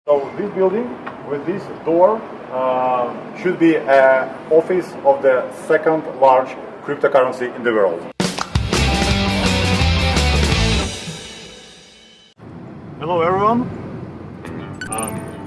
So this building with this door should be an office of the second large cryptocurrency in the world. Hello everyone.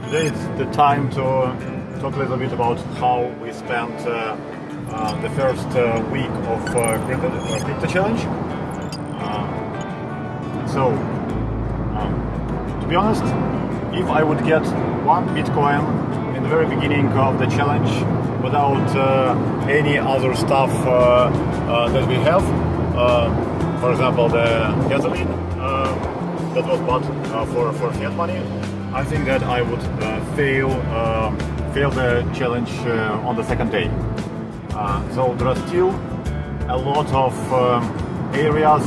Today is the time to talk a little bit about how we spent the first week of SwissCryptoChallenge. To be honest, if I would get one Bitcoin in the very beginning of the challenge without any other stuff that we have, for example the gasoline that was bought for fiat money, I think that I would fail the challenge on the second day. So there are still a lot of areas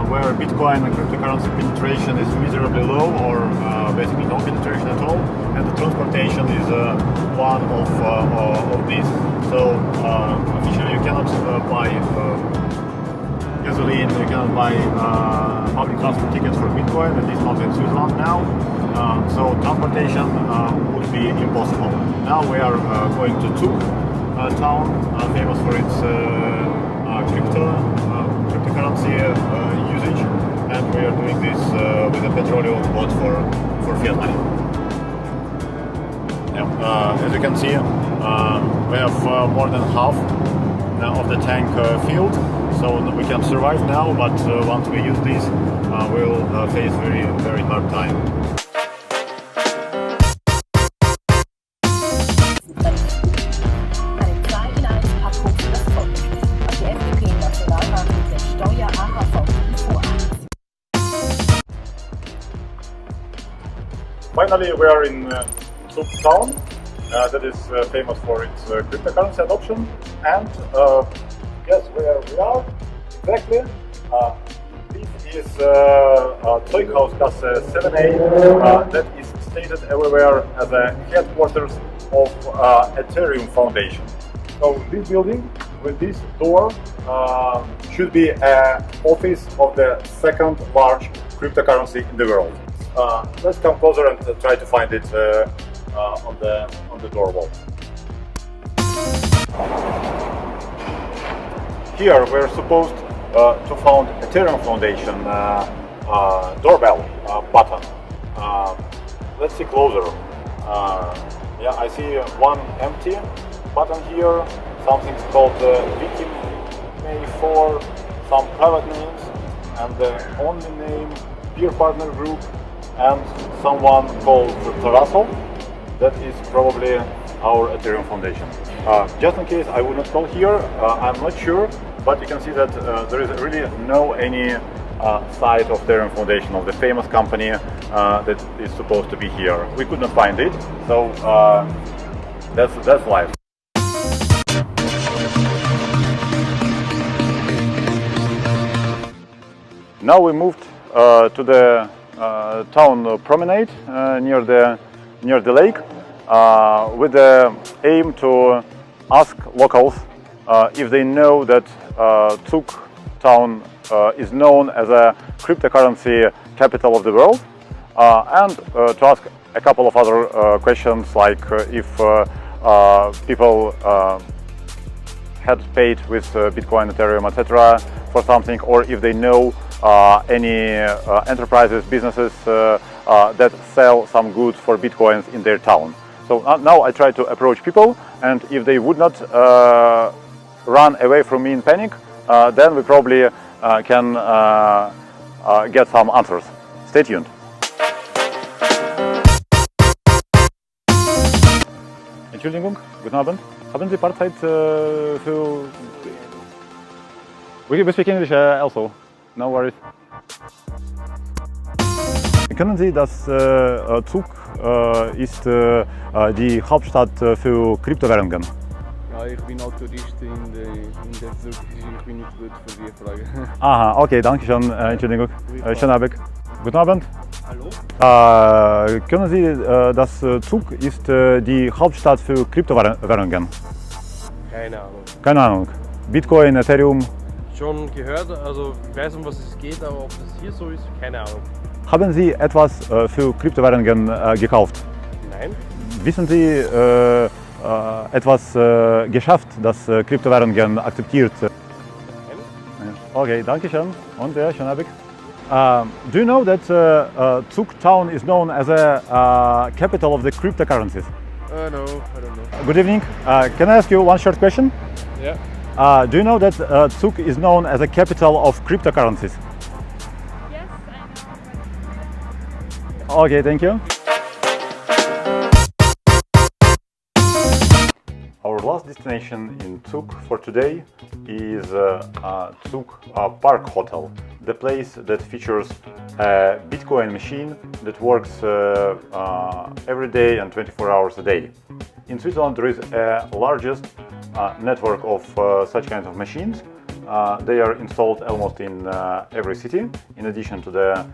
where Bitcoin and cryptocurrency penetration is miserably low, or basically no penetration at all, and the transportation is one of these. So officially you cannot buy gasoline, you cannot buy public transport tickets for Bitcoin, at least not in Switzerland now. So transportation would be impossible. Now we are going to Zug town, famous for its cryptocurrency usage, and we are doing this with a petroleum boat for fiat money. Yeah, as you can see, we have more than half of the tank filled, so we can survive now, but once we use this, we will face very hard time. Finally, we are in Zug town, that is famous for its cryptocurrency adoption, and guess where we are exactly? This is Zeughausgasse 7A, that is stated everywhere as a headquarters of Etherium Foundation. So this building with this door should be an office of the second large cryptocurrency in the world. Let's come closer and try to find it on the door wall. Here we're supposed to find Ethereum Foundation doorbell button. Let's see closer. Yeah, I see one empty button here. Something's called Victim May 4, some private names, and the only name Peer Partner Group, and someone called Tarasso. That is probably our Ethereum Foundation. Just in case I would not call here, I'm not sure, but you can see that there is really no any site of Ethereum Foundation, of the famous company that is supposed to be here. We could not find it, so that's life. Now we moved to the town promenade near the lake, with the aim to ask locals if they know that Zug town is known as a cryptocurrency capital of the world, and to ask a couple of other questions, like if people had paid with Bitcoin, Ethereum, etc. for something, or if they know any enterprises, businesses that sell some goods for Bitcoins in their town. So now I try to approach people, and if they would not run away from me in panic, then we probably can get some answers. Stay tuned. Entschuldigung, guten Abend. Haben Sie ein paar Zeit für... We speak English also. No worries. Können Sie, dass Zug ist die Hauptstadt für Kryptowährungen? Ja, ich bin auch Tourist in der Zug, ich bin nicht gut für die Frage. Aha, okay, danke schön. Entschuldigung. Schönen Abend. Guten Abend. Hallo? Können Sie, dass Zug ist die Hauptstadt für Kryptowährungen? Keine Ahnung. Keine Ahnung. Bitcoin, Ethereum? Schon gehört, also ich weiß, um was es geht, aber ob das hier so ist, keine Ahnung. Haben Sie etwas für Kryptowährungen gekauft? Nein. Wissen Sie etwas geschafft, das Kryptowährungen akzeptiert? Okay, danke schön und ja, schönen Abend. Do you know that Zug town is known as a capital of the cryptocurrencies? No, I don't know. Good evening. Can I ask you one short question? Yeah. Do you know that Zug is known as a capital of cryptocurrencies? Yes, I know. Okay, thank you. Our last destination in Zug for today is Zug Park Hotel, the place that features a Bitcoin machine that works every day and 24 hours a day. In Switzerland there is a largest network of such kinds of machines. They are installed almost in every city, in addition to the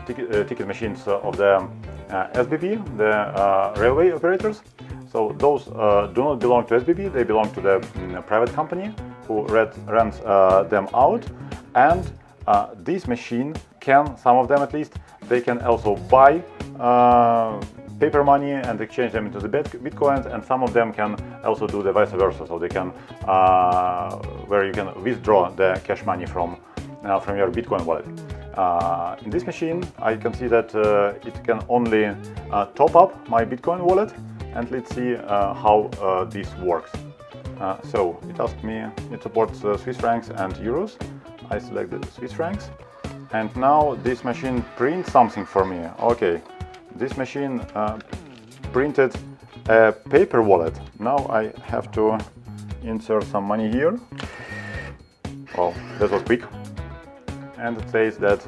ticket machines of the SBB, the railway operators. So those do not belong to SBB, they belong to the private company who rents them out. And this machine can, some of them at least, they can also buy paper money and exchange them into the bitcoins, and some of them can also do the vice versa. So they can, where you can withdraw the cash money from your Bitcoin wallet. In this machine, I can see that it can only top up my Bitcoin wallet, and let's see how this works. So it asked me, it supports Swiss francs and euros. I select the Swiss francs, and now this machine prints something for me. Okay, this machine printed a paper wallet. Now I have to insert some money here. Oh, that was quick. And it says that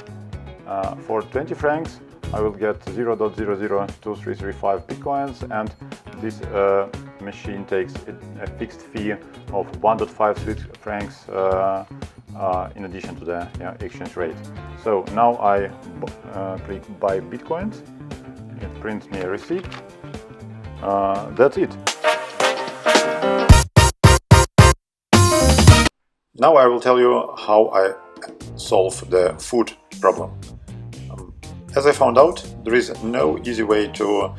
for 20 francs I will get 0.002335 bitcoins, and this machine takes a fixed fee of 1.5 Swiss francs in addition to the exchange rate. So now I click buy bitcoins. It prints me a receipt. That's it. Now I will tell you how I solve the food problem. As I found out, there is no easy way to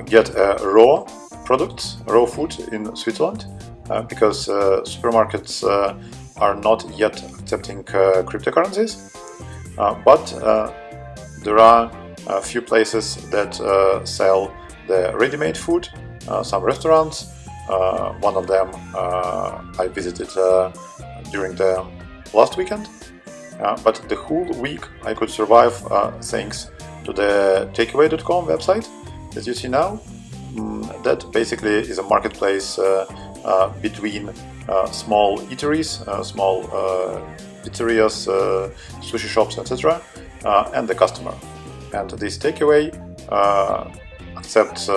get raw products, raw food in Switzerland, because supermarkets are not yet accepting cryptocurrencies. But there are a few places that sell the ready-made food, some restaurants. One of them I visited during the last weekend. But the whole week I could survive thanks to the takeaway.com website that you see now. That basically is a marketplace between small eateries, small pizzerias, sushi shops, etc., and the customer. And this takeaway accepts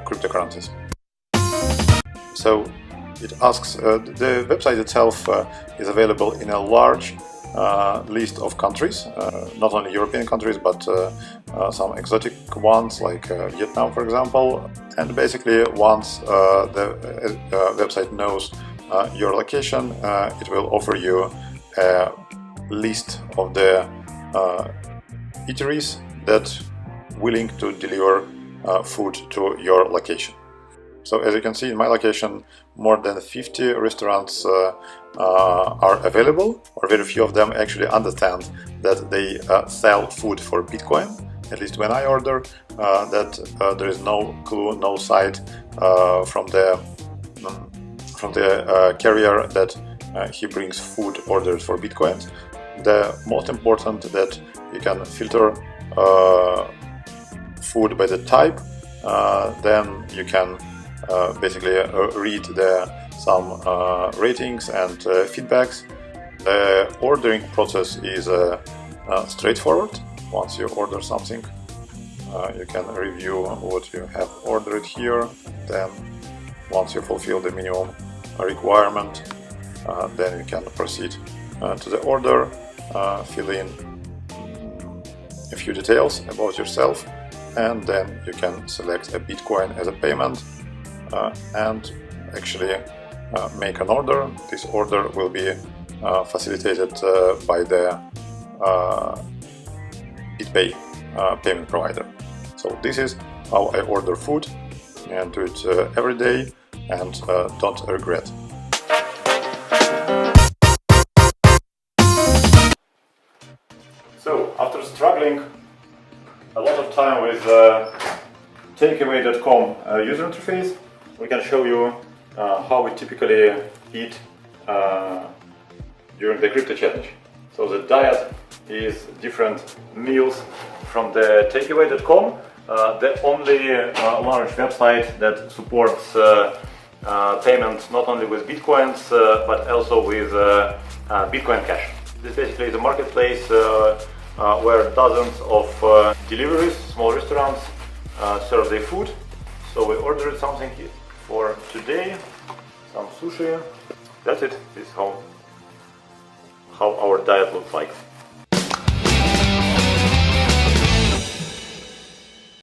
cryptocurrencies. So it asks, the website itself is available in a large list of countries, not only European countries, but some exotic ones like Vietnam, for example. And basically, once the website knows your location, it will offer you a list of the eateries that are willing to deliver food to your location. So as you can see, in my location, more than 50 restaurants are available, or very few of them actually understand that they sell food for Bitcoin. At least when I order, that there is no clue, no site from the carrier that he brings food ordered for Bitcoins. The most important that you can filter food by the type, then you can basically read some ratings and feedbacks. The ordering process is straightforward. Once you order something, you can review what you have ordered here. Then once you fulfill the minimum requirement, then you can proceed to the order, fill in a few details about yourself, and then you can select a Bitcoin as a payment and actually make an order. This order will be facilitated by the BitPay payment provider. So this is how I order food, and do it every day, and don't regret. So, after struggling a lot of time with takeaway.com user interface, we can show you how we typically eat during the crypto challenge. So the diet is different meals from the takeaway.com, the only large website that supports payments not only with bitcoins but also with Bitcoin Cash. This basically is a marketplace where dozens of deliveries, small restaurants serve their food. So we ordered something for today, some sushi. That's it. This is how our diet looks like.